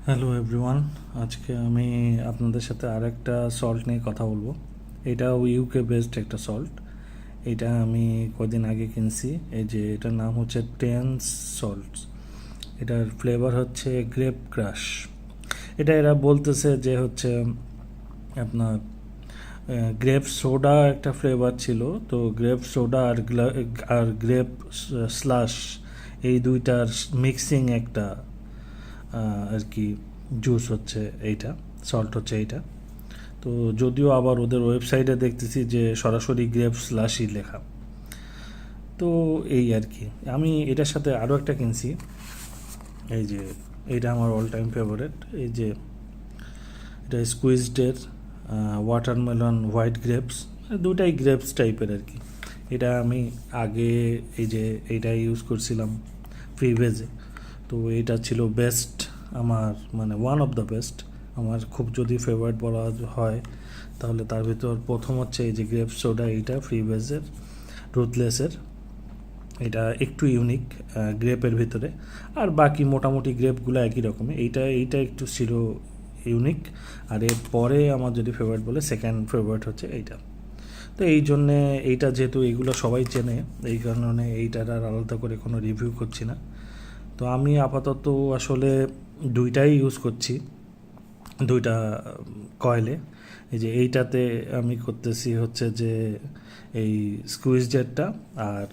Hello everyone, আজকে আমি আপনাদের সাথে আরেকটা সল্ট নিয়ে কথা বলবো। এটাও ইউকে বেসড একটা সল্ট। এটা আমি কদিন আগে কিনছি। এই যে এটার নাম হচ্ছে টেন্স সল্টস। এটার ফ্লেভার হচ্ছে গ্রেপ ক্রাশ। এটা এরা বলতেছে যে হচ্ছে আপনার গ্রেপ সোডা একটা ফ্লেভার ছিল, তো গ্রেপ সোডা আর গ্রেপ স্লাশ এই দুইটার মিক্সিং একটা আর কি জুস হচ্ছে এইটা, সল্ট হচ্ছে এইটা। তো যদিও আবার ওদের ওয়েবসাইটে দেখতেছি যে সরাসরি গ্রেপ স্লাশই লেখা। তো এই আর কি, আমি এটার সাথে আরও একটা কিনছি। এই যে এইটা আমার অল টাইম ফেভারেট। এই যে এটা স্কুইজডের ওয়াটারমেলন হোয়াইট গ্রেপস, দুটাই গ্রেপস টাইপের আর কি। এটা আমি আগে এই যে এইটা ইউজ করছিলাম ফ্রি ভেজে। তো এটা ছিল বেস্ট আমার, মানে ওয়ান অফ দ্য বেস্ট। আমার খুব যদি ফেভারিট বলা হয় তাহলে তার ভিতর প্রথম হচ্ছে এই যে গ্রেপ সোডা, এইটা ফ্রি ভেজের রুথলেসের। এটা একটু ইউনিক গ্রেপের ভিতরে, আর বাকি মোটামুটি গ্রেপগুলো একই রকমই। এইটা একটু ছিল ইউনিক। আর এর পরে আমার যদি ফেভারিট বলে, সেকেন্ড ফেভারিট হচ্ছে এইটা। তো এই জন্যে এইটা যেহেতু এইগুলো সবাই চেনে, এই কারণে এইটার আর আলাদা করে কোনো রিভিউ করছি না। তো আমি আপাতত আসলে দুইটাই ইউজ করছি, দুইটা কয়েলে। এই যে এইটাতে আমি করতেছি হচ্ছে যে এই স্কুইজ জেটটা, আর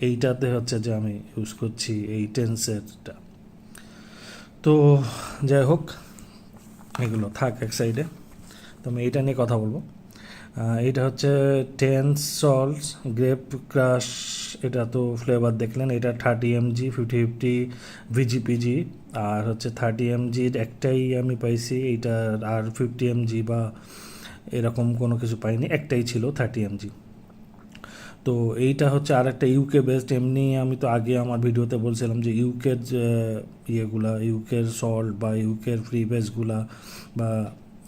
এইটাতে হচ্ছে যে আমি ইউজ করছি এই টেন্সেরটা। তো যাই হোক, এগুলো থাক এক সাইডে। তো আমি এইটা নিয়ে কথা বলবো। এটা হচ্ছে টেন্স সল্টস গ্রেপ ক্রাশ। এটা তো ফ্লেভার দেখলেন, এটা 30 mg 50-50 ভিজিপিজি। আর হচ্ছে 30 mg একটাই আমি পাইছি এইটার, আর 50 mg বা এরকম কোনো কিছু পাইনি, একটাই ছিল 30 mg। তো এইটা হচ্ছে আর একটা ইউকে বেসড। এমনি আমি তো আগে আমার ভিডিওতে বলছিলাম যে ইউকের যে ইয়েগুলা, ইউকের সল্ট বা ইউকের ফ্রি বেসগুলা বা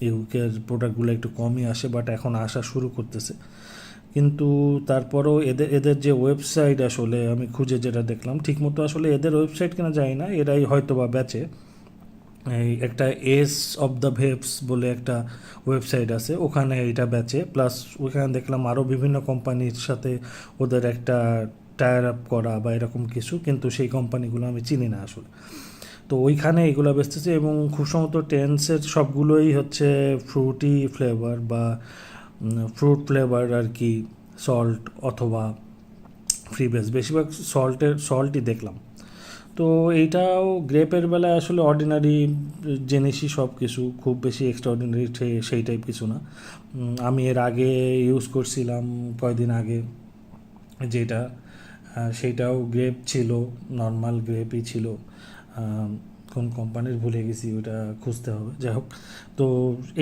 ইউকের প্রোডাক্টগুলো একটু কমই আসে, বাট এখন আসা শুরু করতেছে। কিন্তু তারপরেও এদের এদের যে ওয়েবসাইট, আসলে আমি খুঁজে যেটা দেখলাম, ঠিকমতো আসলে এদের ওয়েবসাইট কিনা যায় না, এরাই হয়তো বা বেচে। এই একটা এস অফ দ্য ভেবস বলে একটা ওয়েবসাইট আছে, ওখানে এটা বেচে। প্লাস ওখানে দেখলাম আরও বিভিন্ন কোম্পানির সাথে ওদের একটা টায়ার আপ করা বা এরকম কিছু, কিন্তু সেই কোম্পানিগুলো আমি চিনি না আসলে। তো ওইখানে এগুলো বেচতেছে, এবং খুব সম্ভবত টেন্সের সবগুলোই হচ্ছে ফ্রুটি ফ্লেভার বা ফ্রুট ফ্লেভার আর কি, সল্ট অথবা ফ্রি বেস। বেশিরভাগ সল্টই দেখলাম। তো এইটাও গ্রেপের বেলায় আসলে অর্ডিনারি জিনিসই সব কিছু, খুব বেশি এক্সট্রা অর্ডিনারি সেই টাইপ কিছু না। আমি এর আগে ইউজ করছিলাম কয়দিন আগে যেটা, সেইটাও গ্রেপ ছিল, নর্মাল গ্রেপই ছিল। কোন কোম্পানির ভুলে গেছি, ওটা খুঁজতে হবে। যাই হোক, তো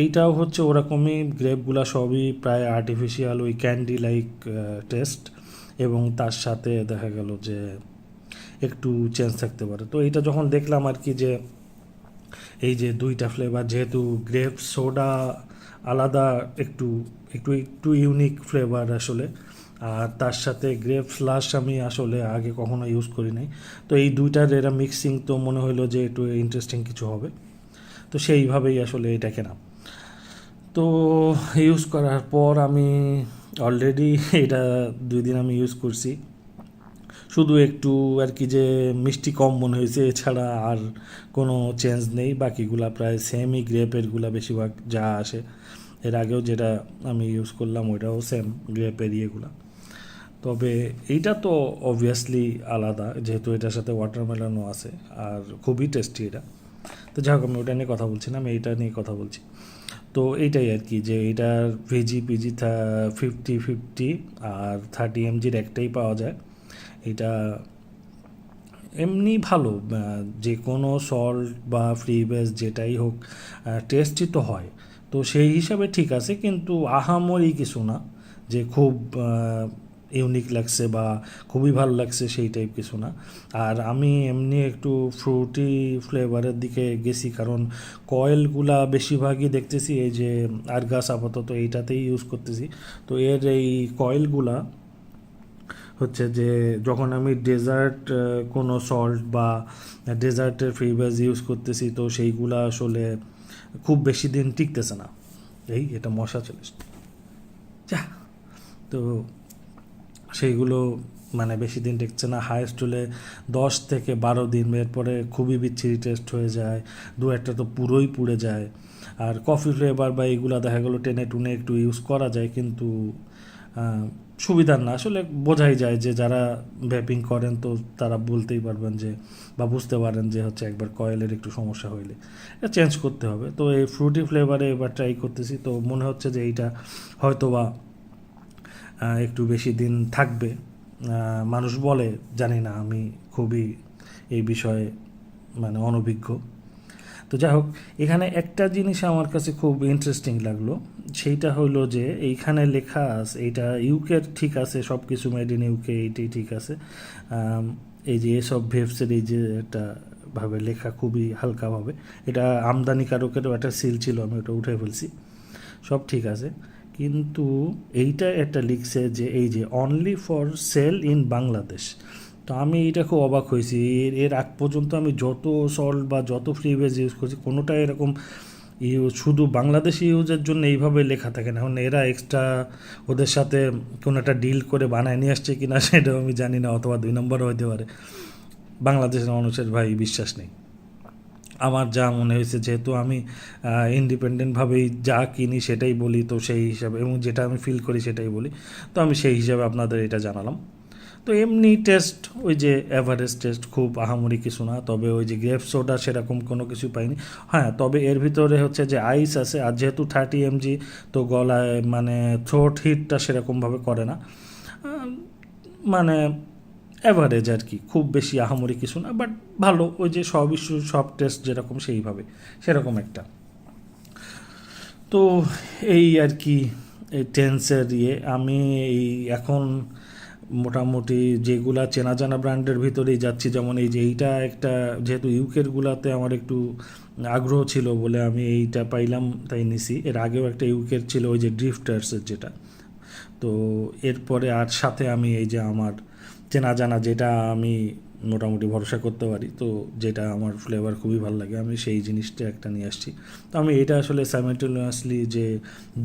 এইটাও হচ্ছে ওরকমই, গ্রেপগুলা সবই প্রায় আর্টিফিশিয়াল, ওই ক্যান্ডি লাইক টেস্ট, এবং তার সাথে দেখা গেল যে একটু চেঞ্জ থাকতে পারে। তো এইটা যখন দেখলাম আর কি, যে এই যে দুইটা ফ্লেভার, যেহেতু গ্রেপ সোডা আলাদা, একটু একটু একটু ইউনিক ফ্লেভার আসলে, আর তার সাথে গ্রেপ ফ্লাশ আমি আসলে আগে কখনো ইউজ করি নাই। তো এই দুইটার এরা মিক্সিং, তো মনে হলো যে একটু ইন্টারেস্টিং কিছু হবে। তো সেইভাবেই আসলে এটা কেনা। তো ইউজ করার পর আমি অলরেডি এটা 2 দিন আমি ইউজ করছি। শুধু একটু আর কি যে মিষ্টি কম মনে হয়েছে, এছাড়া আর কোনো চেঞ্জ নেই। বাকিগুলা প্রায় সেমই, গ্রেপেরগুলা বেশিরভাগ যা আসে। এর আগেও যেটা আমি ইউজ করলাম ওইটাও সেম গ্রেপের ইয়েগুলা। তবে এইটা তো অবভিয়াসলি আলাদা, যেহেতু এটার সাথে ওয়াটারমেলনও আছে, আর খুবই টেস্টি এটা। তো যাই হোক, আমি ওটা নিয়ে কথা বলছি না, আমি এইটা নিয়ে কথা বলছি। তো এইটাই আর কি, যে এটার ভিজি 50-50 আর 30 mg একটাই পাওয়া যায়। এটা এমনি ভালো, যে কোনো সল্ট বা ফ্রি বেস যেটাই হোক, টেস্টই তো হয়। তো সেই হিসাবে ঠিক আছে, কিন্তু আহামরি কিছু না যে খুব ইউনিক লাগছে বা খুবই ভালো লাগছে, সেই টাইপ কিছু না। আর আমি এমনি একটু ফ্রুটি ফ্লেভারের দিকে গেছি, কারণ কয়েলগুলা বেশিরভাগই দেখতেছি এই যে আরগাস, আপাতত এইটাতেই ইউজ করতেছি। তো এর এই কয়েলগুলা হচ্ছে যে যখন আমি ডেজার্ট কোনো সল্ট বা ডেজার্টের ফ্লেভার্স ইউজ করতেছি, তো সেইগুলো আসলে খুব বেশি দিন টিকতেছে না। এটা মশা চলে এসছে। যা, তো সেইগুলো মানে বেশি দিন টিকছে না, হায়েস্ট হলে 10 থেকে 12 দিন, এরপরে খুবই বিচ্ছিরি টেস্ট হয়ে যায়, দু একটা তো পুরোই পুড়ে যায়। আর কফি ফ্লেভার বা এইগুলো দেখা গেলো টেনে টুনে একটু ইউজ করা যায়, কিন্তু সুবিধার না। আসলে বোঝাই যায় যে যারা ভ্যাপিং করেন তো তারা বলতেই পারবেন যে বা বুঝতে পারেন যে হচ্ছে একবার কয়েলের একটু সমস্যা হইলে এটা চেঞ্জ করতে হবে। তো এই ফ্রুটি ফ্লেভারে এবার ট্রাই করতেছি, তো মনে হচ্ছে যে এইটা হয়তো বা একটু বেশি দিন থাকবে। মানুষ বলে, জানি না, আমি খুবই এই বিষয়ে মানে অনভিজ্ঞ। তো যাই হোক, এখানে একটা জিনিস আমার কাছে খুব ইন্টারেস্টিং লাগলো, সেইটা হলো যে এইখানে লেখা আছে, এইটা ইউকের ঠিক আছে, সব কিছু মেড ইন ইউকে, এইটাই ঠিক আছে। এই যে এসব ভেবসের এই যে একটা ভাবে লেখা খুবই হালকাভাবে, এটা আমদানিকারকেরও একটা সিল ছিল, আমি ওটা উঠে ফেলছি, সব ঠিক আছে। কিন্তু এইটা একটা লিখছে যে এই যে only for sale in Bangladesh. তো আমি এটা খুব অবাক হয়েছি, এর আগ পর্যন্ত আমি যত সল্ট বা যত ফ্রিভেজ ইউজ করছি কোনোটা এরকম শুধু বাংলাদেশি ইউজের জন্য এইভাবে লেখা থাকে না। এখন এরা এক্সট্রা ওদের সাথে কোনো একটা ডিল করে বানায় নিয়ে আসছে কিনা সেটাও আমি জানি না, অথবা 2 নম্বরও হতে পারে। বাংলাদেশের মানুষের ভাই বিশ্বাস নেই। আমার যা মনে হয়েছে, যেহেতু আমি ইন্ডিপেন্ডেন্টভাবেই যা কিনি সেটাই বলি, তো সেই হিসাবে এবং যেটা আমি ফিল করি সেটাই বলি, তো আমি সেই হিসাবে আপনাদের এটা জানালাম। তো এমনি টেস্ট ওই যে অ্যাভারেজ টেস্ট, খুব আহামরি কিছু না। তবে ওই যে গ্রেপ সোডা সেরকম কোনো কিছু পাইনি। হ্যাঁ, তবে এর ভিতরে হচ্ছে যে আইস আছে, আর যেহেতু 30 mg, তো গলায় মানে থ্রোট হিটটা সেরকমভাবে করে না, মানে অ্যাভারেজ আর কি, খুব বেশি আহামরি কিছু না, বাট ভালো। ওই যে সব ইস্যু সব টেস্ট যেরকম সেইভাবে সেরকম একটা। তো এই আর কি এই টেন্সের আমি এই এখন মোটামুটি যেগুলা চেনা জানা ব্র্যান্ডের ভিতরেই যাচ্ছি, যেমন এই যে এইটা একটা, যেহেতু ইউকেরগুলাতে আমার একটু আগ্রহ ছিল বলে আমি এইটা পাইলাম তাই নিছি। এর আগেও একটা ইউকের ছিল, ওই যে ড্রিফটার্সের যেটা। তো এরপরে আর সাথে আমি এই যে আমার চেনা জানা যেটা আমি মোটামুটি ভরসা করতে পারি, তো যেটা আমার ফ্লেভার খুবই ভালো লাগে, আমি সেই জিনিসটা একটা নিয়ে আসছি। তো আমি এটা আসলে সাইমেলটেনিয়াসলি যে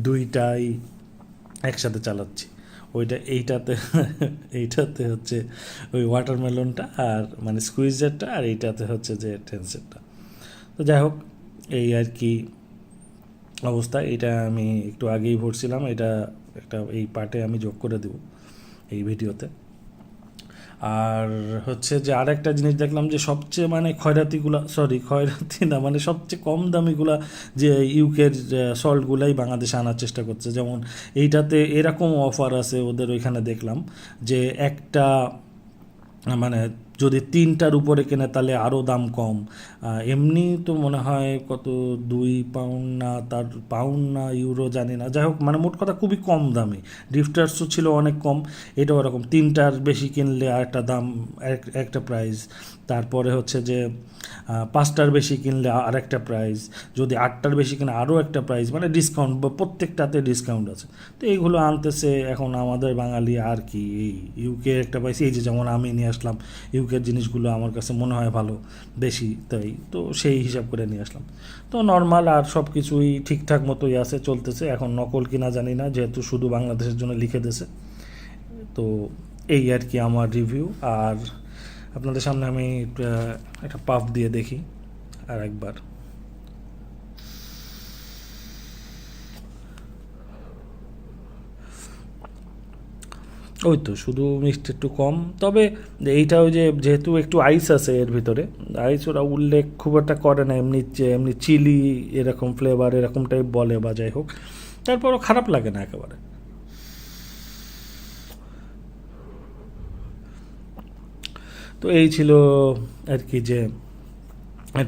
দুইটাই একসাথে চালাচ্ছি, এইটাতে এইটাতে হচ্ছে ওই ওয়াটারমেলনটা আর মানে স্কুইজারটা, আর এইটাতে হচ্ছে যে টেন্সেরটা। তো যাই হোক, এই আর কি অবস্থা। এটা আমি একটু আগেই ভরছিলাম, এটা একটা এই পার্টে আমি যোগ করে দেব এই ভিডিওতে। আর হচ্ছে যে আর একটা জিনিস দেখলাম যে সবচেয়ে মানে খয়রাতি না, মানে সবচেয়ে কম দামিগুলা যে ইউকের সল্টগুলাই বাংলাদেশে আনার চেষ্টা করছে। যেমন এইটাতে এরকম অফার আছে ওদের ওইখানে দেখলাম যে একটা মানে যদি 3টার উপরে কেনে তাহলে আরও দাম কম। এমনি তো মনে হয় কত 2 পাউন্ড না, তার পাউন্ড না ইউরো জানি না, যাই হোক মানে মোট কথা খুবই কম দামি। ড্রিফটার্সও ছিল অনেক কম, এটাও এরকম 3টার বেশি কিনলে আর একটা দাম, একটা প্রাইস। তারপরে হচ্ছে যে 5টার বেশি কিনলে আর একটা প্রাইস, যদি 8টার বেশি কিনে আরও একটা প্রাইস, মানে ডিসকাউন্ট, বা প্রত্যেকটাতে ডিসকাউন্ট আছে। তো এইগুলো আনতেছে এখন আমাদের বাঙালি আর কি। এই ইউকে একটা পাইছি, এই যে যেমন আমি নিয়ে আসলাম, ইউকের জিনিসগুলো আমার কাছে মনে হয় ভালো বেশি, তাই তো সেই হিসাব করে নিয়ে আসলাম। তো নর্মাল আর সব কিছুই ঠিকঠাক মতোই আছে, চলতেছে। এখন নকল কিনা জানি না, যেহেতু শুধু বাংলাদেশের জন্য লিখে দিয়েছে। তো এই আর কি আমার রিভিউ। আর আপনাদের সামনে আমি একটা পাফ দিয়ে দেখি আর একবার। ওই তো শুধু মিষ্টি একটু কম, তবে এইটা ওই যে যেহেতু একটু আইস আছে এর ভিতরে, আইস ওরা উল্লেখ খুব একটা করে না, এমনি চিলি এরকম ফ্লেভার এরকম টাইপ বলে, বা যাই হোক, তারপরও খারাপ লাগে না একেবারে। তো এই ছিল আর কি যে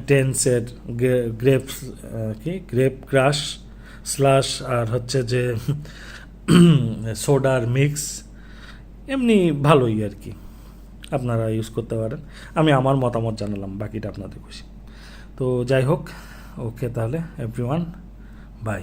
টেন্সের গ্রেপস, কি গ্রেপ ক্রাশ স্লাশ, আর হচ্ছে যে সোডার মিক্স, এমনি ভালোই আর কি, আপনারা ইউজ করতে পারেন। আমি আমার মতামত জানালাম, বাকিটা আপনাদের খুশি। তো যাই হোক, ওকে তাহলে এভরিওয়ান, বাই।